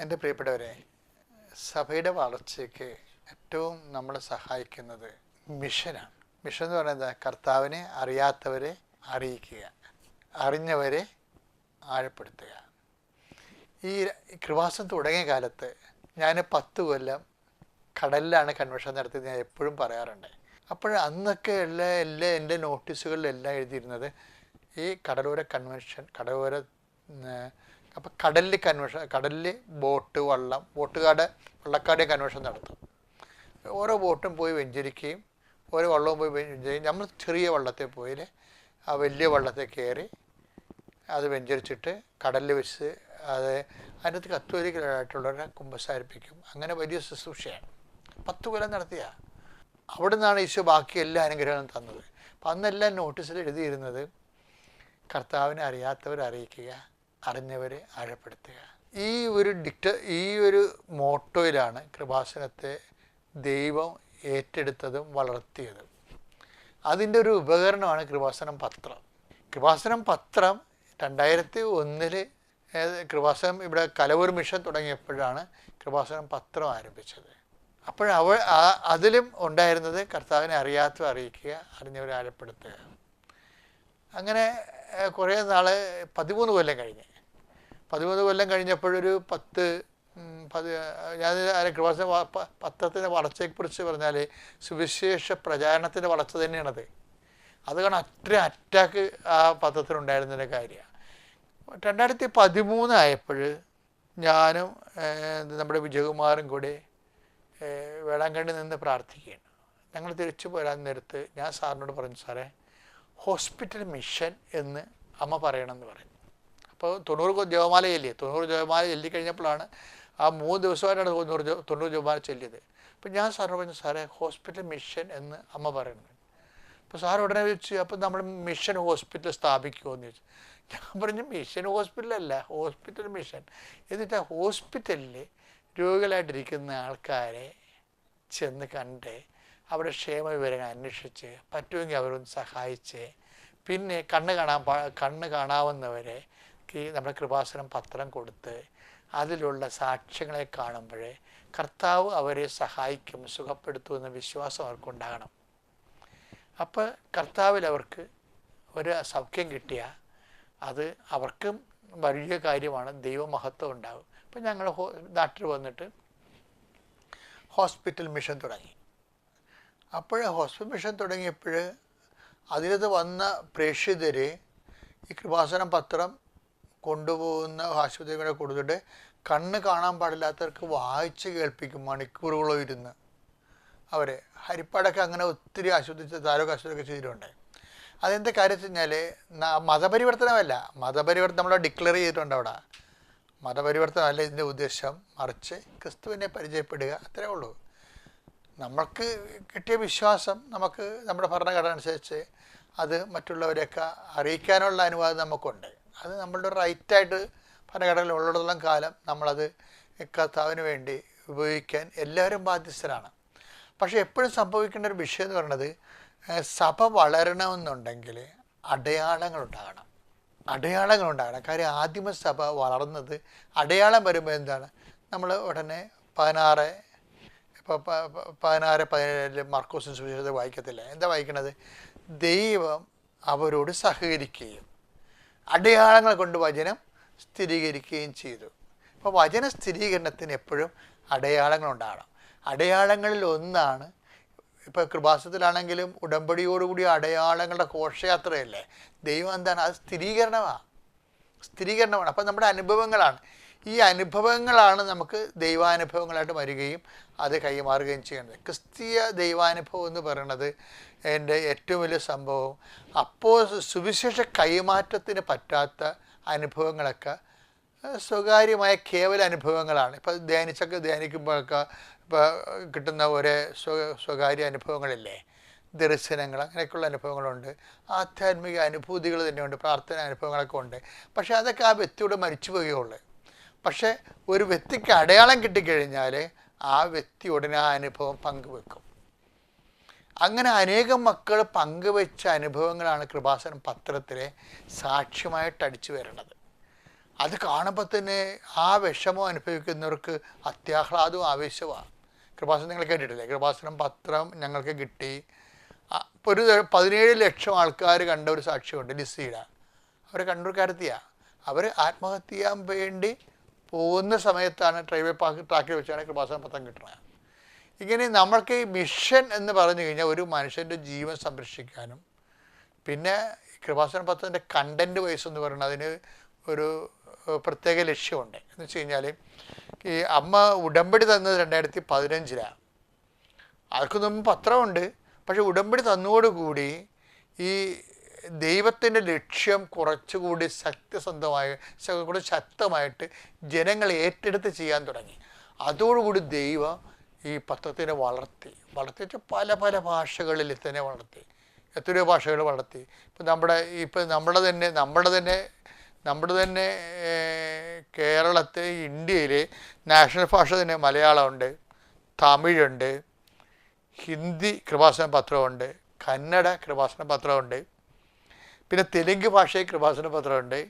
എൻ്റെ പ്രിയപ്പെട്ടവരെ, സഭയുടെ വളർച്ചയ്ക്ക് ഏറ്റവും നമ്മളെ സഹായിക്കുന്നത് മിഷനാണ്. മിഷൻ എന്ന് പറയുന്നത് കർത്താവിനെ അറിയാത്തവരെ അറിയിക്കുക, അറിഞ്ഞവരെ ആഴപ്പെടുത്തുക. ഈ കൃപാസനം തുടങ്ങിയ കാലത്ത് ഞാൻ 10 കൊല്ലം കടലിലാണ് കൺവെൻഷൻ നടത്തിയത്. ഞാൻ എപ്പോഴും പറയാറുണ്ട്. അപ്പോൾ അന്നൊക്കെ എല്ലാ എൻ്റെ നോട്ടീസുകളിലെല്ലാം എഴുതിയിരുന്നത് ഈ കടലോര കൺവെൻഷൻ, അപ്പോൾ കടലിൽ കൺവെൻഷൻ, കടലിൽ ബോട്ട്, വള്ളക്കാരുടെ കൺവെൻഷൻ നടത്തും. ഓരോ ബോട്ടും പോയി വെഞ്ചരിക്കുകയും ഓരോ വള്ളവും പോയി വെഞ്ചരിക്കുകയും നമ്മൾ ചെറിയ വള്ളത്തിൽ പോയി ആ വലിയ വള്ളത്തിൽ കയറി അത് വെഞ്ചരിച്ചിട്ട് കടലിൽ വെച്ച് അതിനകത്ത് കത്തോലിക്കലായിട്ടുള്ളവരെ കുമ്പസാരിപ്പിക്കും. അങ്ങനെ വലിയ ശുശ്രൂഷയാണ് 10 കൊല്ലം നടത്തിയ. അവിടെ നിന്നാണ് ഈശോ ബാക്കി എല്ലാ അനുഗ്രഹങ്ങളും തന്നത്. അപ്പം അന്നെല്ലാം നോട്ടീസിൽ എഴുതിയിരുന്നത് കർത്താവിനെ അറിയാത്തവരെ അറിയിക്കുക, അറിഞ്ഞവരെ ആഴപ്പെടുത്തുക. ഈ ഒരു മോട്ടോയിലാണ് കൃപാസനത്തെ ദൈവം ഏറ്റെടുത്തതും വളർത്തിയതും. അതിൻ്റെ ഒരു ഉപകരണമാണ് കൃപാസനം പത്രം. കൃപാസനം പത്രം 2001 കൃപാസനം ഇവിടെ കലവൂർ മിഷൻ തുടങ്ങിയപ്പോഴാണ് കൃപാസനം പത്രം ആരംഭിച്ചത്. അതിലും ഉണ്ടായിരുന്നത് കർത്താവിനെ അറിയാത്തവരെ അറിയിക്കുക, അറിഞ്ഞവരെ ആഴപ്പെടുത്തുക. അങ്ങനെ കുറേ നാൾ 13 കൊല്ലം കഴിഞ്ഞ് 13 കൊല്ലം കഴിഞ്ഞപ്പോഴൊരു ഞാൻ കൃപാസന പത്രത്തിൻ്റെ വളർച്ചയെക്കുറിച്ച് പറഞ്ഞാൽ സുവിശേഷ പ്രചാരണത്തിൻ്റെ വളർച്ച തന്നെയാണത്. അത് കാരണം അറ്റാക്ക് ആ പത്രത്തിനുണ്ടായിരുന്നതിൻ്റെ കാര്യമാണ്. 2013 ആയപ്പോൾ ഞാനും നമ്മുടെ വിജയകുമാറും കൂടി വേളാങ്കണ്ണി നിന്ന് പ്രാർത്ഥിക്കുകയാണ്. ഞങ്ങൾ തിരിച്ചു പോരാൻ നേരത്ത് ഞാൻ സാറിനോട് പറഞ്ഞു, സാറേ ഹോസ്പിറ്റൽ മിഷൻ എന്ന് അമ്മ പറയണമെന്ന് പറഞ്ഞു. അപ്പോൾ 90 ജപമാല ചൊല്ലിയ 90 ജപമാല ചൊല്ലിക്കഴിഞ്ഞപ്പോഴാണ് ആ 3 ദിവസമായിട്ടാണ് 90 ജപമാല ചൊല്ലിയത്. അപ്പോൾ ഞാൻ സാറിനോട് പറഞ്ഞു, സാറേ ഹോസ്പിറ്റൽ മിഷൻ എന്ന് അമ്മ പറയുന്നത്. അപ്പോൾ സാർ ഉടനെ ചോദിച്ചു, അപ്പോൾ നമ്മൾ മിഷൻ ഹോസ്പിറ്റൽ സ്ഥാപിക്കുമോ എന്ന് ചോദിച്ചു. ഞാൻ പറഞ്ഞു, മിഷൻ ഹോസ്പിറ്റലല്ല, ഹോസ്പിറ്റൽ മിഷൻ. എന്നിട്ട് ആ ഹോസ്പിറ്റലിൽ രോഗികളായിട്ടിരിക്കുന്ന ആൾക്കാരെ ചെന്ന് കണ്ട് അവിടെ ക്ഷേമ വിവരങ്ങൾ അന്വേഷിച്ച് പറ്റുമെങ്കിൽ അവരൊന്ന് സഹായിച്ച്, പിന്നെ കണ്ണ് കാണാവുന്നവരെ നമ്മുടെ കൃപാസനം പത്രം കൊടുത്ത് അതിലുള്ള സാക്ഷ്യങ്ങളെ കാണുമ്പോൾ കർത്താവ് അവരെ സഹായിക്കും, സുഖപ്പെടുത്തുമെന്ന വിശ്വാസം അവർക്കുണ്ടാകണം. അപ്പോൾ കർത്താവിൽ അവർക്ക് ഒരു സൗഖ്യം കിട്ടിയാൽ അത് അവർക്കും വലിയ കാര്യമാണ്, ദൈവമഹത്വം ഉണ്ടാകും. അപ്പം ഞങ്ങൾ നാട്ടിൽ വന്നിട്ട് ഹോസ്പിറ്റൽ മിഷൻ തുടങ്ങി. ഹോസ്പിറ്റൽ മിഷൻ തുടങ്ങിയപ്പോൾ അതിനകത്ത് വന്ന പ്രേക്ഷിതർ ഈ കൃപാസനം പത്രം കൊണ്ടുപോകുന്ന ആശുപത്രികളെ കൊടുത്തിട്ട് കണ്ണ് കാണാൻ പാടില്ലാത്തവർക്ക് വായിച്ച് കേൾപ്പിക്കും, മണിക്കൂറുകളോ ഇരുന്ന്. അവരെ ഹരിപ്പാടൊക്കെ അങ്ങനെ ഒത്തിരി താലൂക്ക് ആശുപത്രിയൊക്കെ ചെയ്തിട്ടുണ്ട്. അതെന്താ കാര്യം വെച്ച് കഴിഞ്ഞാൽ മതപരിവർത്തനമല്ല, മതപരിവർത്തനം നമ്മൾ ഡിക്ലെയർ ചെയ്തിട്ടുണ്ട് അവിടെ. മതപരിവർത്തനമല്ല ഇതിൻ്റെ ഉദ്ദേശം, മറിച്ച് ക്രിസ്തുവിനെ പരിചയപ്പെടുക, അത്രേ ഉള്ളൂ. നമ്മൾക്ക് കിട്ടിയ വിശ്വാസം നമുക്ക് നമ്മുടെ ഭരണഘടന അനുസരിച്ച് അത് മറ്റുള്ളവരെയൊക്കെ അറിയിക്കാനുള്ള അനുവാദം നമുക്കുണ്ട്. അത് നമ്മളുടെ റൈറ്റായിട്ട് ഭരണഘടനയിൽ ഉള്ളിടത്തോളം കാലം നമ്മളത് കർത്താവിന് വേണ്ടി ഉപയോഗിക്കാൻ എല്ലാവരും ബാധ്യസ്ഥരാണ്. പക്ഷേ എപ്പോഴും സംഭവിക്കേണ്ട ഒരു വിഷയം എന്ന് പറയുന്നത്, സഭ വളരണമെന്നുണ്ടെങ്കിൽ അടയാളങ്ങളുണ്ടാകണം. കാര്യം ആദിമസഭ വളർന്നത് അടയാളം വരുമ്പോൾ എന്താണ്, നമ്മൾ ഉടനെ 16:17 മർക്കോസിന് സുവിശേഷത്തെ വായിക്കത്തില്ല. എന്താ വായിക്കണത്? ദൈവം അവരോട് സഹകരിക്കുകയും അടയാളങ്ങൾ കൊണ്ട് വചനം സ്ഥിരീകരിക്കുകയും ചെയ്തു. അപ്പോൾ വചന സ്ഥിരീകരണത്തിന് എപ്പോഴും അടയാളങ്ങളുണ്ടാകണം. അടയാളങ്ങളിൽ ഒന്നാണ്, ഇപ്പോൾ കൃപാസനത്തിലാണെങ്കിലും ഉടമ്പടിയോടുകൂടി അടയാളങ്ങളുടെ ഘോഷയാത്രയല്ലേ. ദൈവം എന്താണ്? അത് സ്ഥിരീകരണമാണ്. അപ്പം നമ്മുടെ അനുഭവങ്ങളാണ്. ഈ അനുഭവങ്ങളാണ് നമുക്ക് ദൈവാനുഭവങ്ങളായിട്ട് വരികയും അത് കൈമാറുകയും ചെയ്യുന്നത്. ക്രിസ്തീയ ദൈവാനുഭവം എന്ന് പറയുന്നത് എൻ്റെ ഏറ്റവും വലിയ സംഭവം. അപ്പോൾ സുവിശേഷ കൈമാറ്റത്തിന് പറ്റാത്ത അനുഭവങ്ങളൊക്കെ സ്വകാര്യമായ കേവല അനുഭവങ്ങളാണ്. ഇപ്പോൾ ധ്യാനിക്കുമ്പോഴൊക്കെ ഇപ്പോൾ കിട്ടുന്ന ഒരേ സ്വകാര്യ അനുഭവങ്ങളില്ലേ, ദർശനങ്ങൾ, അങ്ങനെയൊക്കെയുള്ള അനുഭവങ്ങളുണ്ട്. ആധ്യാത്മിക അനുഭൂതികൾ തന്നെയുണ്ട്, പ്രാർത്ഥന അനുഭവങ്ങളൊക്കെ ഉണ്ട്. പക്ഷേ അതൊക്കെ ആ വ്യക്തിയോട് മരിച്ചു പോവുകയുള്ളൂ. പക്ഷേ ഒരു വ്യക്തിക്ക് അടയാളം കിട്ടിക്കഴിഞ്ഞാൽ ആ വ്യക്തി ഉടനെ ആ അനുഭവം പങ്കുവെക്കും. അങ്ങനെ അനേകം മക്കൾ പങ്കുവെച്ച അനുഭവങ്ങളാണ് കൃപാസനം പത്രത്തിലെ സാക്ഷ്യമായിട്ട് അടിച്ചു വരുന്നത്. അത് കാണുമ്പോൾ തന്നെ ആ വിഷമം അനുഭവിക്കുന്നവർക്ക് അത്യാഹ്ലാദവും ആവേശമാണ്. കൃപാസനം നിങ്ങൾ കേട്ടിട്ടില്ലേ? കൃപാസനം പത്രം ഞങ്ങൾക്ക് കിട്ടി. ഇപ്പോൾ ഒരു 17 ലക്ഷം ആൾക്കാർ കണ്ട ഒരു സാക്ഷ്യമുണ്ട് ലിസിയുടെ. അവർ കണ്ണൂർക്കാരത്തിയാണ്. അവർ ആത്മഹത്യ ചെയ്യാൻ വേണ്ടി പോകുന്ന സമയത്താണ് റെയിൽവേ ട്രാക്കിൽ വെച്ചാണ് കൃപാസനം പത്രം കിട്ടുന്നത്. ഇങ്ങനെ നമ്മൾക്ക് ഈ മിഷൻ എന്ന് പറഞ്ഞു കഴിഞ്ഞാൽ ഒരു മനുഷ്യൻ്റെ ജീവൻ സംരക്ഷിക്കാനും, പിന്നെ കൃപാസന പത്രത്തിൻ്റെ കണ്ടൻറ്റ് വൈസ് എന്ന് പറയുന്നത് അതിന് ഒരു പ്രത്യേക ലക്ഷ്യമുണ്ട്. എന്ന് വെച്ച് കഴിഞ്ഞാൽ ഈ അമ്മ ഉടമ്പടി തന്നത് 2015 അതൊക്കെ മുമ്പ് പത്രമുണ്ട്. പക്ഷെ ഉടമ്പടി തന്നോടുകൂടി ഈ ദൈവത്തിൻ്റെ ലക്ഷ്യം കുറച്ചുകൂടി കൂടി ശക്തമായിട്ട് ജനങ്ങൾ ഏറ്റെടുത്ത് ചെയ്യാൻ തുടങ്ങി. അതോടുകൂടി ദൈവം ഈ പത്രത്തിനെ വളർത്തിച്ച് പല പല ഭാഷകളിൽ തന്നെ വളർത്തി. എത്രയോ ഭാഷകൾ വളർത്തി. ഇപ്പം നമ്മുടെ തന്നെ കേരളത്തിൽ ഇന്ത്യയിൽ നാഷണൽ ഭാഷ തന്നെ മലയാളമുണ്ട്, തമിഴുണ്ട്, ഹിന്ദി കൃപാസന പത്രമുണ്ട്, കന്നഡ കൃപാസന പത്രമുണ്ട്, പിന്നെ തെലുങ്ക് ഭാഷയിൽ കൃപാസന പത്രമുണ്ട്,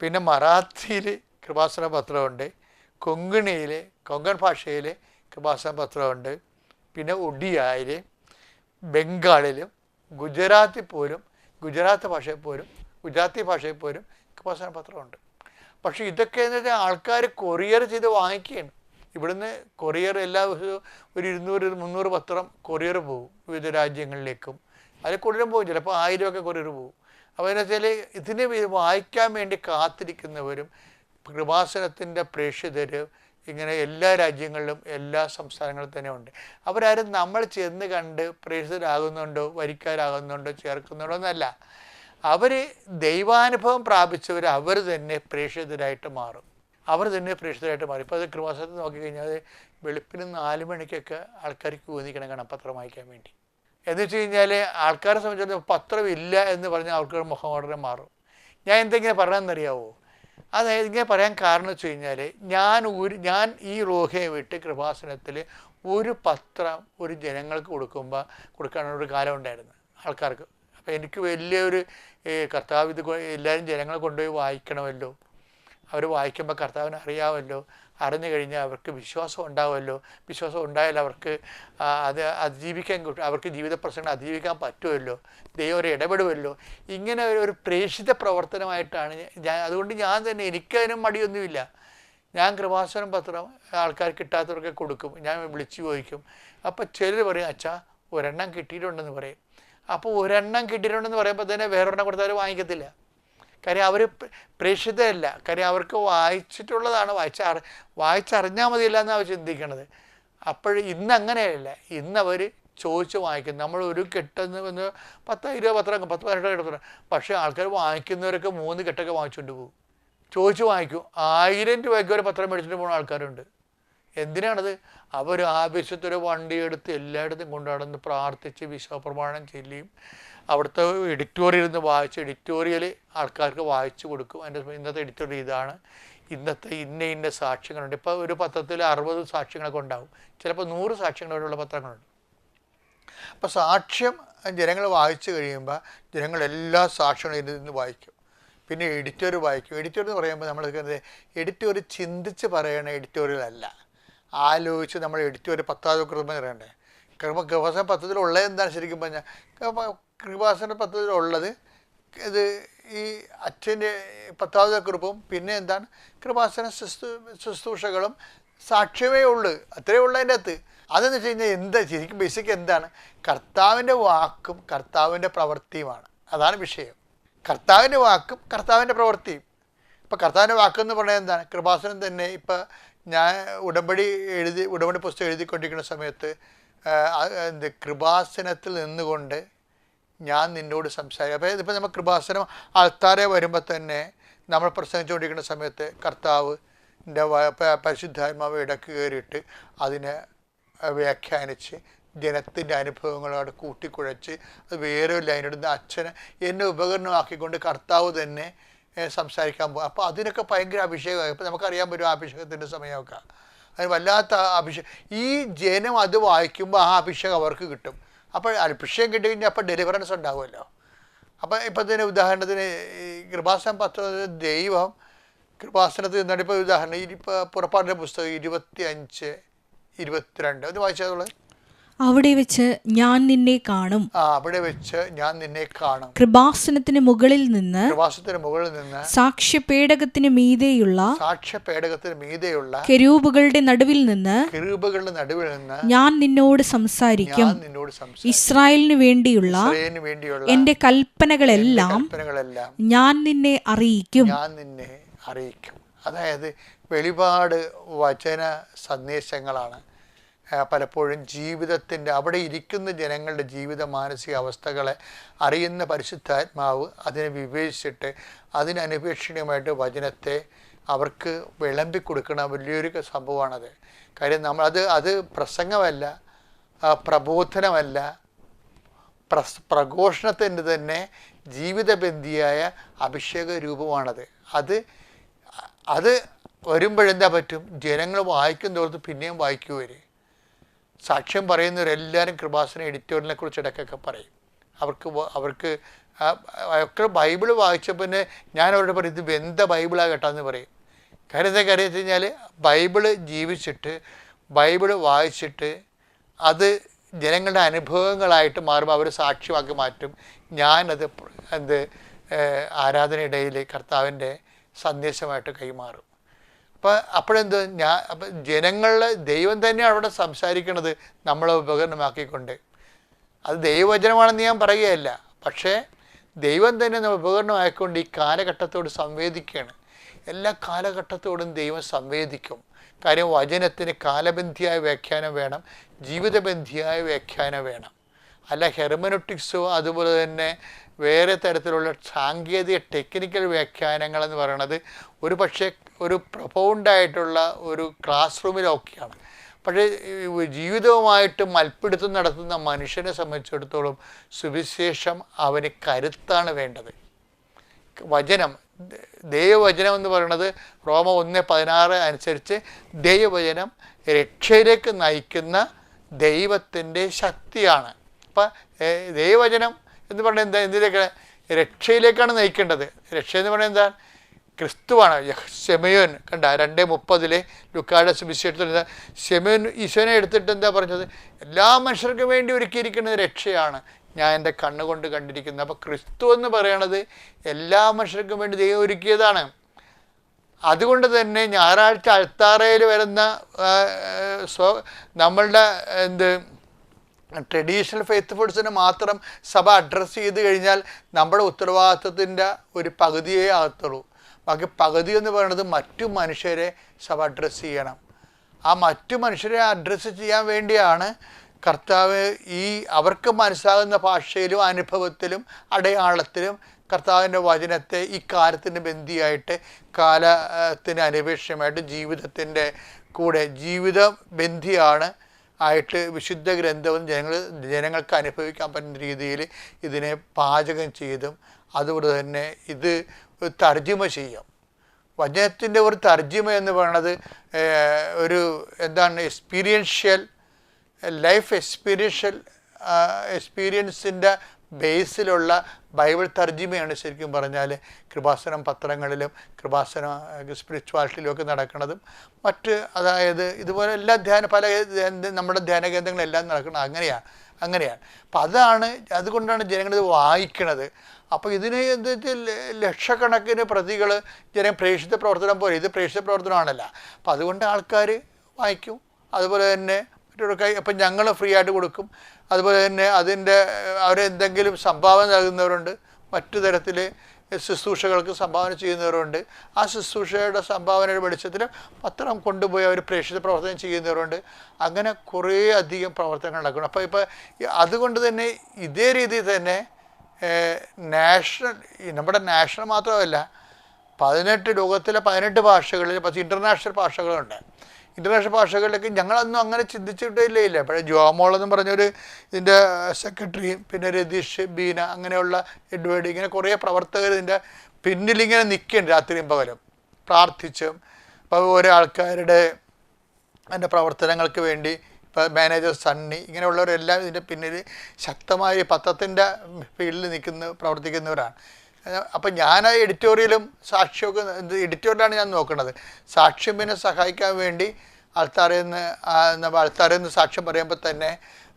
പിന്നെ മറാത്തിയിൽ കൃപാസന പത്രമുണ്ട്, കൊങ്കൺ ഭാഷയിൽ കൃപാസന പത്രമുണ്ട്, പിന്നെ ഒഡിയയിൽ, ബംഗാളിലും ഗുജറാത്തി ഭാഷയിൽ പോലും കൃപാസന പത്രമുണ്ട്. പക്ഷേ ഇതൊക്കെ എന്ന് വെച്ചാൽ ആൾക്കാർ കൊറിയർ ചെയ്ത് വാങ്ങിക്കുകയാണ്. ഇവിടുന്ന് കൊറിയർ എല്ലാ ദിവസവും ഒരു 200-300 പത്രം കൊറിയർ പോകും വിവിധ രാജ്യങ്ങളിലേക്കും. അതിൽ കൂടുതലും പോകും, ചിലപ്പോൾ 1000 കൊറിയർ പോകും. അപ്പോൾ എന്ന് വെച്ചാൽ ഇതിനെ വായിക്കാൻ വേണ്ടി കാത്തിരിക്കുന്നവരും കൃപാസനത്തിൻ്റെ പ്രേക്ഷിതർ ഇങ്ങനെ എല്ലാ രാജ്യങ്ങളിലും എല്ലാ സംസ്ഥാനങ്ങളിലും തന്നെ ഉണ്ട്. അവരാരും നമ്മൾ ചെന്ന് കണ്ട് പ്രേക്ഷിതരാകുന്നുണ്ടോ, വരിക്കാരാകുന്നുണ്ടോ, ചേർക്കുന്നുണ്ടോ എന്നല്ല. അവർ ദൈവാനുഭവം പ്രാപിച്ചവർ അവർ തന്നെ പ്രേക്ഷിതരായിട്ട് മാറും. ഇപ്പോൾ അത് കൃപാസനത്തിൽ നോക്കിക്കഴിഞ്ഞാൽ വെളുപ്പിന് 4 മണിക്കൊക്കെ ആൾക്കാർക്ക് ഊന്നിക്കണം കാണാം പത്രം വായിക്കാൻ വേണ്ടി. എന്ന് വെച്ച് കഴിഞ്ഞാൽ ആൾക്കാരെ സംബന്ധിച്ചിടത്തോളം പത്രമില്ല എന്ന് പറഞ്ഞാൽ ആൾക്കാർ മുഖം വളരെ മാറും. ഞാൻ എന്തെങ്കിലും പറയണമെന്നറിയാവോ? അതായത് ഇങ്ങനെ പറയാൻ കാരണം വെച്ച് കഴിഞ്ഞാൽ ഞാൻ ഈ റോഹയെ വിട്ട് കൃപാസനത്തിൽ ഒരു പത്രം ഒരു ജനങ്ങൾക്ക് കൊടുക്കാനൊരു കാലം ഉണ്ടായിരുന്നു ആൾക്കാർക്ക്. അപ്പോൾ എനിക്ക് വലിയൊരു കർത്താവ് ഇത് എല്ലാവരും ജനങ്ങളെ കൊണ്ടുപോയി വായിക്കണമല്ലോ, അവർ വായിക്കുമ്പോൾ കർത്താവിനെ അറിയാമല്ലോ, അറിഞ്ഞു കഴിഞ്ഞാൽ അവർക്ക് വിശ്വാസം ഉണ്ടാവുമല്ലോ, വിശ്വാസം ഉണ്ടായാൽ അവർക്ക് അവർക്ക് ജീവിത പ്രശ്നങ്ങൾ അതിജീവിക്കാൻ പറ്റുമല്ലോ, ദൈവം ഒരു ഇടപെടുമല്ലോ. ഇങ്ങനെ ഒരു പ്രേക്ഷിത പ്രവർത്തനമായിട്ടാണ് അതുകൊണ്ട് ഞാൻ തന്നെ എനിക്കതിനും മടിയൊന്നുമില്ല. ഞാൻ കൃപാസനം പത്രം ആൾക്കാർ കിട്ടാത്തവർക്ക് കൊടുക്കും, ഞാൻ വിളിച്ചു ചോദിക്കും. അപ്പോൾ ചിലർ പറയും അച്ഛാ ഒരെണ്ണം കിട്ടിയിട്ടുണ്ടെന്ന് പറയും. അപ്പോൾ ഒരെണ്ണം കിട്ടിയിട്ടുണ്ടെന്ന് പറയുമ്പോൾ തന്നെ വേറൊരെണ്ണം കൊടുത്താൽ വാങ്ങിക്കത്തില്ല. കാര്യം അവർ പ്രേക്ഷിതരല്ല. കാര്യം അവർക്ക് വായിച്ചിട്ടുള്ളതാണ്, വായിച്ചറിഞ്ഞാൽ മതിയില്ല എന്നാണ് അവർ ചിന്തിക്കണത്. അപ്പോൾ ഇന്ന് അങ്ങനെയല്ല, ഇന്നവർ ചോദിച്ച് വാങ്ങിക്കും. നമ്മൾ ഒരു കെട്ടെന്ന് 10-20 പത്രം 10-18 കെട്ടം, പക്ഷേ ആൾക്കാർ വാങ്ങിക്കുന്നവരൊക്കെ 3 കെട്ടൊക്കെ വാങ്ങിച്ചുകൊണ്ട് പോകും, ചോദിച്ച് വാങ്ങിക്കും. 1000 രൂപയ്ക്ക് ഒരു പത്രം മേടിച്ചിട്ട് പോകുന്ന ആൾക്കാരുണ്ട്. എന്തിനാണത്? അവർ ആവശ്യത്തൊരു വണ്ടിയെടുത്ത് എല്ലായിടത്തും കൊണ്ടുനടന്ന് പ്രാർത്ഥിച്ച് വിശ്വപ്രമാണം ചൊല്ലിയും അവിടുത്തെ എഡിറ്റോറിയൽ നിന്ന് വായിച്ച് എഡിറ്റോറിയൽ ആൾക്കാർക്ക് വായിച്ചു കൊടുക്കും. ഇന്നത്തെ എഡിറ്റോറിയൽ ഇതാണ്, ഇന്നത്തെ ഇന്ന സാക്ഷ്യങ്ങളുണ്ട്. ഇപ്പോൾ ഒരു പത്രത്തിൽ 60 സാക്ഷ്യങ്ങളൊക്കെ ഉണ്ടാവും, ചിലപ്പോൾ 100 സാക്ഷ്യങ്ങളോടുള്ള പത്രങ്ങളുണ്ട്. അപ്പോൾ സാക്ഷ്യം ജനങ്ങൾ വായിച്ചു കഴിയുമ്പോൾ ജനങ്ങൾ എല്ലാ സാക്ഷ്യങ്ങളും ഇതിൽ നിന്ന് വായിക്കും. പിന്നെ എഡിറ്റോറിയൽ വായിക്കും. എഡിറ്റോറിയൽ എന്ന് പറയുമ്പോൾ നമ്മൾ എഡിറ്റോറിയൽ ചിന്തിച്ച് പറയണ എഡിറ്റോറിയൽ അല്ല, ആലോചിച്ച് നമ്മൾ എഡിറ്റോറിയൽ 10ാം കൃപ പറയണ്ടേ. കൃപാസന പത്രത്തിലുള്ളത് എന്താണ് ശരിക്കും പറഞ്ഞാൽ? കൃപാസന പത്രത്തിലുള്ളത് ഇത് ഈ അച്ഛൻ്റെ 10ാം കുറിപ്പും പിന്നെ എന്താണ് കൃപാസന ശുശ്രൂഷകളും സാക്ഷ്യമേ ഉള്ളൂ, അത്രയേ ഉള്ളൂ അതിൻ്റെ അകത്ത്. അതെന്ന് വെച്ച് കഴിഞ്ഞാൽ എന്താ ശരിക്കും ബേസിക് എന്താണ്? കർത്താവിൻ്റെ വാക്കും കർത്താവിൻ്റെ പ്രവൃത്തിയുമാണ്. അതാണ് വിഷയം. കർത്താവിൻ്റെ വാക്കും കർത്താവിൻ്റെ പ്രവൃത്തിയും. ഇപ്പം കർത്താവിൻ്റെ വാക്കെന്ന് പറഞ്ഞാൽ എന്താണ്? കൃപാസനം തന്നെ ഇപ്പം ഞാൻ ഉടമ്പടി പുസ്തകം എഴുതിക്കൊണ്ടിരിക്കുന്ന സമയത്ത് കൃപാസനത്തിൽ നിന്നുകൊണ്ട് ഞാൻ നിന്നോട് സംസാരിക്കും. അപ്പോൾ ഇതിപ്പോൾ നമ്മൾ കൃപാസനം ആൾത്താരെ വരുമ്പോൾ തന്നെ നമ്മൾ പ്രസംഗിച്ചുകൊണ്ടിരിക്കുന്ന സമയത്ത് കർത്താവിൻ്റെ പരിശുദ്ധാത്മാവ് ഇടയ്ക്ക് കയറിയിട്ട് അതിനെ വ്യാഖ്യാനിച്ച് ജനത്തിൻ്റെ അനുഭവങ്ങളോട് കൂട്ടിക്കുഴച്ച് അത് വേറെ ലൈനിടുന്ന അച്ഛനെ എന്നെ ഉപകരണമാക്കിക്കൊണ്ട് കർത്താവ് തന്നെ സംസാരിക്കാൻ പോകും. അപ്പോൾ അതിനൊക്കെ ഭയങ്കര അഭിഷേകമായി. ഇപ്പോൾ നമുക്കറിയാൻ പറ്റും അഭിഷേകത്തിൻ്റെ സമയമൊക്കെ, അതിന് വല്ലാത്ത അഭിഷേകം. ഈ ജനം അത് വായിക്കുമ്പോൾ ആ അഭിഷേകം അവർക്ക് കിട്ടും. അപ്പോൾ അഭിഷേകം കിട്ടി കഴിഞ്ഞാൽ അപ്പോൾ ഡെലിവറൻസ് ഉണ്ടാകുമല്ലോ. അപ്പോൾ ഇപ്പം തന്നെ ഉദാഹരണത്തിന് ഈ കൃപാസനം പത്രത്തിൽ ദൈവം കൃപാസനത്തിൽ നിന്നാണ് ഇപ്പോൾ ഉദാഹരണം ഇപ്പോൾ പുറപ്പാടിൻ്റെ പുസ്തകം 25:22 അത് വായിച്ചതുള്ളത്. അവിടെ വെച്ച് ഞാൻ നിന്നെ കാണും. അവിടെ വെച്ച് ഞാൻ നിന്നെ കാണും. കൃപാസനത്തിന് മുകളിൽ നിന്ന് സാക്ഷ്യപേടകത്തിന് മീതെയുള്ള കെരൂബുകളുടെ നടുവിൽ നിന്ന് ഞാൻ നിന്നോട് സംസാരിക്കും. ഇസ്രായേലിന് വേണ്ടിയുള്ള എന്റെ കൽപ്പനകളെല്ലാം ഞാൻ നിന്നെ അറിയിക്കും. അതായത് വെളിപാട് വചന സന്ദേശങ്ങളാണ് പലപ്പോഴും ജീവിതത്തിൻ്റെ അവിടെ ഇരിക്കുന്ന ജനങ്ങളുടെ ജീവിത മാനസിക അവസ്ഥകളെ അറിയുന്ന പരിശുദ്ധാത്മാവ് അതിനെ വിവേചിച്ചിട്ട് അതിനനുപേക്ഷണീയമായിട്ട് വചനത്തെ അവർക്ക് വിളമ്പി കൊടുക്കുന്ന വലിയൊരു സംഭവമാണത്. കാര്യം അത് പ്രസംഗമല്ല, പ്രബോധനമല്ല, പ്രഘോഷണത്തിൻ്റെ തന്നെ ജീവിതബന്ധിയായ അഭിഷേക രൂപമാണത്. അത് വരുമ്പോഴെന്താ പറ്റും? ജനങ്ങൾ വായിക്കും തോർത്ത് പിന്നെയും വായിക്കുവർ. സാക്ഷ്യം പറയുന്നവരെല്ലാവരും കൃപാസന എഡിറ്റോറിയലിനെ കുറിച്ച് ഇടയ്ക്കൊക്കെ പറയും. അവർക്ക് ബൈബിൾ വായിച്ച പിന്നെ ഞാൻ അവരോട് പറയും, ഇത് വെന്ത ബൈബിളാണ് കേട്ടാന്ന് പറയും. കാര്യം എന്താ കാര്യം വെച്ച് കഴിഞ്ഞാൽ ബൈബിള് ജീവിച്ചിട്ട് ബൈബിള് വായിച്ചിട്ട് അത് ജനങ്ങളുടെ അനുഭവങ്ങളായിട്ട് മാറുമ്പോൾ അവർ സാക്ഷ്യമാക്കി മാറ്റും. ഞാനത് ആരാധനയിടയിൽ കർത്താവിൻ്റെ സന്ദേശമായിട്ട് കൈമാറും. അപ്പോഴെന്ത് ജനങ്ങളുടെ ദൈവം തന്നെയാണ് അവിടെ സംസാരിക്കുന്നത് നമ്മളെ ഉപകരണമാക്കിക്കൊണ്ട്. അത് ദൈവവചനമാണെന്ന് ഞാൻ പറയുകയല്ല, പക്ഷേ ദൈവം തന്നെ നമ്മൾ ഉപകരണമാക്കിക്കൊണ്ട് ഈ കാലഘട്ടത്തോട് സംവേദിക്കുകയാണ്. എല്ലാ കാലഘട്ടത്തോടും ദൈവം സംവേദിക്കും. കാര്യം വചനത്തിന് കാലബന്ധിയായ വ്യാഖ്യാനം വേണം, ജീവിതബന്ധിയായ വ്യാഖ്യാനം വേണം. അല്ല ഹെർമനോട്ടിക്സോ അതുപോലെ തന്നെ വേറെ തരത്തിലുള്ള സാങ്കേതിക ടെക്നിക്കൽ വ്യാഖ്യാനങ്ങളെന്ന് പറയുന്നത് ഒരു പക്ഷേ ഒരു പ്രൊഫൗണ്ടായിട്ടുള്ള ഒരു ക്ലാസ് റൂമിലൊക്കെയാണ്. പക്ഷേ ജീവിതവുമായിട്ട് മൽപ്പിടുത്തം നടത്തുന്ന മനുഷ്യനെ സംബന്ധിച്ചിടത്തോളം സുവിശേഷം അവന് കരുത്താണ് വേണ്ടത്. വചനം, ദൈവവചനം എന്ന് പറയുന്നത് റോമ 1:16 അനുസരിച്ച് ദൈവവചനം രക്ഷയിലേക്ക് നയിക്കുന്ന ദൈവത്തിൻ്റെ ശക്തിയാണ്. അപ്പം ദൈവവചനം എന്ന് പറഞ്ഞാൽ എന്തിലേക്ക്? രക്ഷയിലേക്കാണ് നയിക്കേണ്ടത്. രക്ഷ എന്ന് പറഞ്ഞാൽ എന്താ? ക്രിസ്തുവാണ്. ശെമയോൻ കണ്ട 2:30 ലുക്കായുടെ സുവിശേഷത്തിൽ ശെമയോൻ ഈശോനെ എടുത്തിട്ട് എന്താ പറഞ്ഞത്? എല്ലാ മനുഷ്യർക്കും വേണ്ടി ഒരുക്കിയിരിക്കുന്നത് രക്ഷയാണ്, ഞാൻ എൻ്റെ കണ്ണുകൊണ്ട് കണ്ടിരിക്കുന്നത്. അപ്പോൾ ക്രിസ്തു എന്ന് പറയണത് എല്ലാ മനുഷ്യർക്കും വേണ്ടി ദൈവം ഒരുക്കിയതാണ്. അതുകൊണ്ട് തന്നെ ഞായറാഴ്ച അൾത്താറയിൽ വരുന്ന നമ്മളുടെ ട്രഡീഷണൽ ഫെയ്ത്ത്ഫുൾസിനെ മാത്രം സഭ അഡ്രസ്സ് ചെയ്ത് കഴിഞ്ഞാൽ നമ്മുടെ ഉത്തരവാദിത്വത്തിൻ്റെ ഒരു പകുതിയേ ആകത്തുള്ളൂ. ബാക്കി പകുതി എന്ന് പറയുന്നത് മറ്റു മനുഷ്യരെ സഭ അഡ്രസ്സ് ചെയ്യണം. ആ മറ്റു മനുഷ്യരെ അഡ്രസ്സ് ചെയ്യാൻ വേണ്ടിയാണ് കർത്താവ് അവർക്ക് മനസ്സിലാകുന്ന ഭാഷയിലും അനുഭവത്തിലും അടയാളത്തിലും കർത്താവിൻ്റെ വചനത്തെ ഈ കാലത്തിന് ബന്ധിയായിട്ട് കാലത്തിന് അനിപേക്ഷമായിട്ട് ജീവിതത്തിൻ്റെ കൂടെ ജീവിത ബന്ധിയാണ് ആയിട്ട് വിശുദ്ധ ഗ്രന്ഥവും ജനങ്ങൾക്ക് അനുഭവിക്കാൻ പറ്റുന്ന രീതിയിൽ ഇതിനെ പാചകം ചെയ്തും അതുകൊണ്ട് തന്നെ ഇത് തർജ്ജിമ ചെയ്യും. വചനത്തിൻ്റെ ഒരു തർജ്ജിമ എന്ന് പറയുന്നത് ഒരു എക്സ്പീരിയൻഷ്യൽ ലൈഫ് എക്സ്പീരിയൻസിൻ്റെ ബേസിലുള്ള ബൈബിൾ തർജ്ജിമയാണ് ശരിക്കും പറഞ്ഞാൽ കൃപാസനം പത്രങ്ങളിലും കൃപാസന സ്പിരിച്വാലിറ്റിയിലും ഒക്കെ നടക്കുന്നതും അതായത് ഇതുപോലെ എല്ലാ നമ്മുടെ ധ്യാന കേന്ദ്രങ്ങളെല്ലാം നടക്കുന്നത് അങ്ങനെയാണ്. അപ്പം അതുകൊണ്ടാണ് ജനങ്ങളിത് വായിക്കണത്. അപ്പോൾ ഇതിന് ലക്ഷക്കണക്കിന് പ്രതികൾ പ്രേക്ഷിത പ്രവർത്തനം പോലെ ഇത് പ്രേക്ഷിത പ്രവർത്തനമാണല്ല. അപ്പം അതുകൊണ്ട് ആൾക്കാർ വായിക്കും. അതുപോലെ തന്നെ അപ്പം ഞങ്ങൾ ഫ്രീ ആയിട്ട് കൊടുക്കും. അതുപോലെ തന്നെ അവരെന്തെങ്കിലും സംഭാവന നൽകുന്നവരുണ്ട്, മറ്റു തരത്തിൽ ശുശ്രൂഷകൾക്ക് സംഭാവന ചെയ്യുന്നവരുണ്ട്. ആ ശുശ്രൂഷയുടെ സംഭാവനയുടെ വെളിച്ചത്തിൽ പത്രം കൊണ്ടുപോയി അവർ പ്രേക്ഷിത പ്രവർത്തനം ചെയ്യുന്നവരുണ്ട്. അങ്ങനെ കുറേ അധികം പ്രവർത്തനങ്ങൾ നടക്കണം. അപ്പോൾ അതുകൊണ്ട് തന്നെ ഇതേ രീതിയിൽ തന്നെ നമ്മുടെ നാഷണൽ മാത്രമല്ല 18 ലോകത്തിലെ 18 ഭാഷകളിൽ 10 ഇൻ്റർനാഷണൽ ഭാഷകളുണ്ട്. ഇൻ്റർനാഷണൽ ഭാഷകളിലേക്ക് ഞങ്ങളൊന്നും അങ്ങനെ ചിന്തിച്ചിട്ടില്ല. പക്ഷേ ജോമോളെന്ന് പറഞ്ഞൊരു ഇതിൻ്റെ സെക്രട്ടറിയും പിന്നെ രതീഷ് ബീന അങ്ങനെയുള്ള എഡ്വേർഡ് ഇങ്ങനെ കുറേ പ്രവർത്തകർ ഇതിൻ്റെ പിന്നിലിങ്ങനെ നിൽക്കുന്നുണ്ട് രാത്രിയും പകലും പ്രാർത്ഥിച്ചും. അപ്പോൾ ഓരോ ആൾക്കാരുടെ അതിൻ്റെ പ്രവർത്തനങ്ങൾക്ക് വേണ്ടി ഇപ്പോൾ മാനേജർ സണ്ണി ഇങ്ങനെയുള്ളവരെല്ലാം ഇതിൻ്റെ പിന്നിൽ ശക്തമായി പത്രത്തിൻ്റെ ഫീൽഡിൽ പ്രവർത്തിക്കുന്നവരാണ്. അപ്പം ഞാൻ എഡിറ്റോറിയലും സാക്ഷ്യമൊക്കെ എഡിറ്റോറിയലാണ് ഞാൻ നോക്കുന്നത്. സാക്ഷ്യം പിന്നെ സഹായിക്കാൻ വേണ്ടി ആൾത്താറിൽ നിന്ന് സാക്ഷ്യം പറയുമ്പോൾ തന്നെ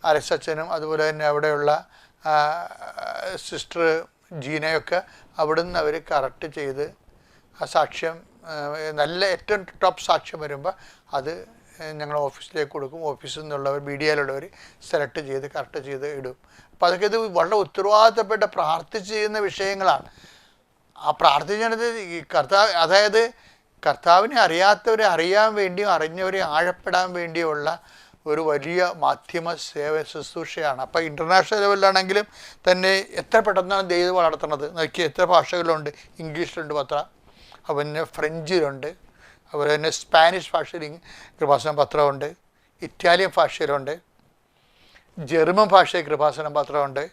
അലക്സ് അച്ഛനും അതുപോലെ തന്നെ അവിടെയുള്ള സിസ്റ്റർ ജീനയൊക്കെ അവിടുന്ന് അവർ കറക്റ്റ് ചെയ്ത് ആ സാക്ഷ്യം നല്ല ഏറ്റവും ടോപ്പ് സാക്ഷ്യം വരുമ്പോൾ അത് ഞങ്ങൾ ഓഫീസിലേക്ക് കൊടുക്കും. ഓഫീസിൽ നിന്നുള്ളവർ മീഡിയയിലുള്ളവർ സെലക്ട് ചെയ്ത് കറക്റ്റ് ചെയ്ത് ഇടും. അപ്പോൾ അതൊക്കെ ഇത് വളരെ ഉത്തരവാദിത്തപ്പെട്ട പ്രാർത്ഥിച്ച് ചെയ്യുന്ന വിഷയങ്ങളാണ്. ആ പ്രാർത്ഥിക്കുന്നത് ഈ അതായത് കർത്താവിനെ അറിയാത്തവരെ അറിയാൻ വേണ്ടിയും അറിഞ്ഞവരെ ആഴപ്പെടാൻ വേണ്ടിയുള്ള ഒരു വലിയ മാധ്യമ ശുശ്രൂഷയാണ്. അപ്പോൾ ഇൻ്റർനാഷണൽ ലെവലിലാണെങ്കിലും തന്നെ എത്ര പെട്ടെന്നാണ് ദൈവം വളർത്തുന്നത് നോക്കി. എത്ര ഭാഷകളുണ്ട്. ഇംഗ്ലീഷിലുണ്ട് പത്രം, അതുപോലെ തന്നെ ഫ്രഞ്ചിലുണ്ട്, അതുപോലെ തന്നെ സ്പാനിഷ് ഭാഷയിൽ കൃപാസനം പത്രമുണ്ട്, ഇറ്റാലിയൻ ഭാഷയിലുണ്ട്, ജർമ്മൻ ഭാഷയിൽ കൃപാസനം പത്രമുണ്ട്,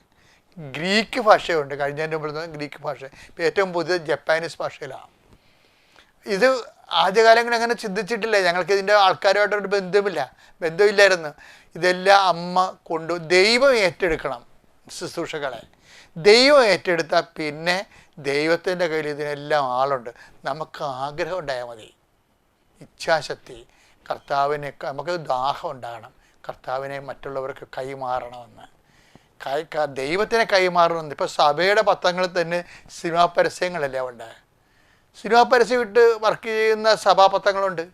ഗ്രീക്ക് ഭാഷയുണ്ട്. കഴിഞ്ഞതിൻ്റെ മുമ്പ് ഗ്രീക്ക് ഭാഷ, ഇപ്പോൾ ഏറ്റവും പുതിയ ജപ്പാനീസ് ഭാഷയിലാണ്. ഇത് ആദ്യകാലങ്ങളിൽ അങ്ങനെ ചിന്തിച്ചിട്ടില്ല. ഞങ്ങൾക്ക് ഇതിൻ്റെ ആൾക്കാരുമായിട്ടൊരു ബന്ധമില്ലായിരുന്നു. ഇതെല്ലാം അമ്മ ദൈവം ഏറ്റെടുക്കണം ശുശ്രൂഷകളെ. ദൈവം ഏറ്റെടുത്താൽ പിന്നെ ദൈവത്തിൻ്റെ കയ്യിൽ ഇതിനെല്ലാം ആളുണ്ട്. നമുക്ക് ആഗ്രഹം ഉണ്ടായാൽ മതി, ഇച്ഛാശക്തി. കർത്താവിനെ നമുക്ക് ദാഹം ഉണ്ടാകണം, കർത്താവിനെ മറ്റുള്ളവർക്ക് കൈമാറണമെന്ന്, ദൈവത്തിനെ കൈമാറണമെന്ന്. ഇപ്പോൾ സഭയുടെ പത്രങ്ങളിൽ തന്നെ സിനിമാ പരസ്യങ്ങളല്ലേ ഉണ്ട്. സിനിമാ പരസ്യം ഇട്ട് വർക്ക് ചെയ്യുന്ന സഭാപത്രങ്ങളുണ്ട്.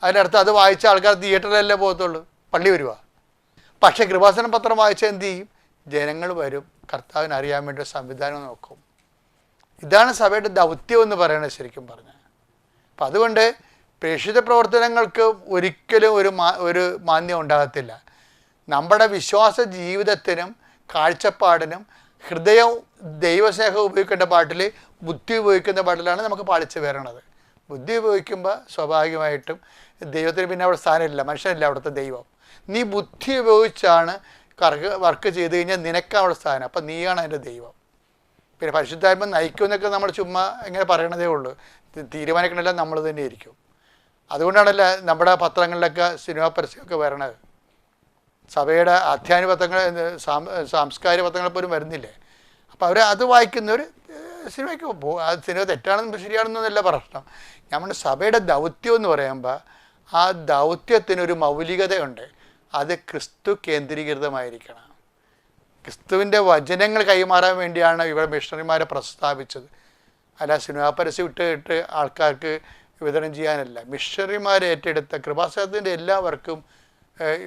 അതിനടുത്ത് അത് വായിച്ച ആൾക്കാർ തിയേറ്ററിലല്ലേ പോകത്തുള്ളൂ, പള്ളി വരുക. പക്ഷേ കൃപാസന പത്രം വായിച്ചാൽ എന്ത് ചെയ്യും? ജനങ്ങൾ വരും, കർത്താവിനെ അറിയാൻ വേണ്ടി സംവിധാനം നോക്കും. ഇതാണ് സഭയുടെ ദൗത്യം എന്ന് പറയുന്നത് ശരിക്കും പറഞ്ഞാൽ. അപ്പം അതുകൊണ്ട് പ്രേക്ഷിത പ്രവർത്തനങ്ങൾക്ക് ഒരിക്കലും ഒരു മാന്യം ഉണ്ടാകത്തില്ല. നമ്മുടെ വിശ്വാസ ജീവിതത്തിനും കാഴ്ചപ്പാടിനും ഹൃദയം ദൈവസ്നേഹം ഉപയോഗിക്കേണ്ട പാട്ടിൽ ബുദ്ധി ഉപയോഗിക്കുന്ന പാട്ടിലാണ് നമുക്ക് പാളിച്ച് വരണത്. ബുദ്ധി ഉപയോഗിക്കുമ്പോൾ സ്വാഭാവികമായിട്ടും ദൈവത്തിന് പിന്നെ അവിടെ സ്ഥാനമില്ല, മനുഷ്യനില്ല അവിടുത്തെ ദൈവം. നീ ബുദ്ധി ഉപയോഗിച്ചാണ് വർക്ക് ചെയ്ത് കഴിഞ്ഞാൽ നിനക്കാണ് അവിടെ സ്ഥാനം. അപ്പം നീയാണ് അതിൻ്റെ ദൈവം. പിന്നെ പരിശുദ്ധാത്മ നയിക്കുമെന്നൊക്കെ നമ്മൾ ചുമ്മാ ഇങ്ങനെ പറയണതേ ഉള്ളൂ. തീരുമാനിക്കണമെല്ലാം നമ്മൾ തന്നെ ഇരിക്കും. അതുകൊണ്ടാണല്ലോ നമ്മുടെ പത്രങ്ങളിലൊക്കെ സിനിമാ പരസ്യമൊക്കെ വരണത്. സഭയുടെ അധ്യാന പത്രങ്ങൾ, സാംസ്കാരിക പത്രങ്ങൾ പോലും വരുന്നില്ലേ. അപ്പോൾ അവർ അത് വായിക്കുന്നവർ സിനിമയ്ക്ക് പോകും. ആ സിനിമ തെറ്റാണെന്നും ശരിയാണെന്നല്ല പ്രശ്നം. നമ്മുടെ സഭയുടെ ദൗത്യം എന്ന് പറയുമ്പോൾ ആ ദൗത്യത്തിനൊരു മൗലികതയുണ്ട്. അത് ക്രിസ്തു കേന്ദ്രീകൃതമായിരിക്കണം. ക്രിസ്തുവിൻ്റെ വചനങ്ങൾ കൈമാറാൻ വേണ്ടിയാണ് ഇവിടെ മിഷണറിമാരെ പ്രസ്താവിച്ചത്. അല്ല സിനിമാ പരസ്യം ഇട്ട് ആൾക്കാർക്ക് വിതരണം ചെയ്യാനല്ല. മിഷണറിമാരെ ഏറ്റെടുത്ത കൃപാസനത്തിൻ്റെ എല്ലാവർക്കും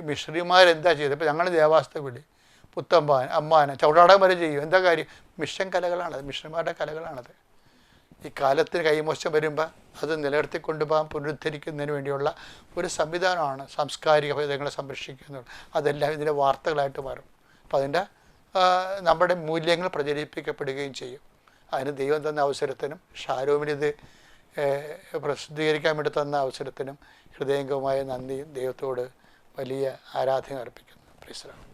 മിഷണറിമാരെന്താ ചെയ്തത്? ഇപ്പോൾ ഞങ്ങൾ ദേവാസ്ത വിളി, പുത്തമ്പാൻ, അമ്മാന, ചവിടാടം വരെ ചെയ്യും. എന്താ കാര്യം? മിഷൻ കലകളാണത്, മിഷണറിമാരുടെ കലകളാണത്. ഈ കാലത്തിന് കൈമോശം വരുമ്പോൾ അത് നിലനിർത്തിക്കൊണ്ടുപോകാൻ പുനരുദ്ധരിക്കുന്നതിന് വേണ്ടിയുള്ള ഒരു സംവിധാനമാണ് സാംസ്കാരിക പൈതൃകങ്ങളെ സംരക്ഷിക്കുന്നത്. അതെല്ലാം ഇതിൻ്റെ വാർത്തകളായിട്ട് മാറും. അപ്പോൾ അതിൻ്റെ നമ്മുടെ മൂല്യങ്ങൾ പ്രചരിപ്പിക്കപ്പെടുകയും ചെയ്യും. അതിന് ദൈവം തന്ന അവസരത്തിനും ഷാരോമിനിത് പ്രസിദ്ധീകരിക്കാൻ വേണ്ടി തന്ന അവസരത്തിനും ഹൃദയംഗമായ നന്ദിയും ദൈവത്തോട് വലിയ ആരാധന അർപ്പിക്കുന്നു. പ്രീസലാണ്.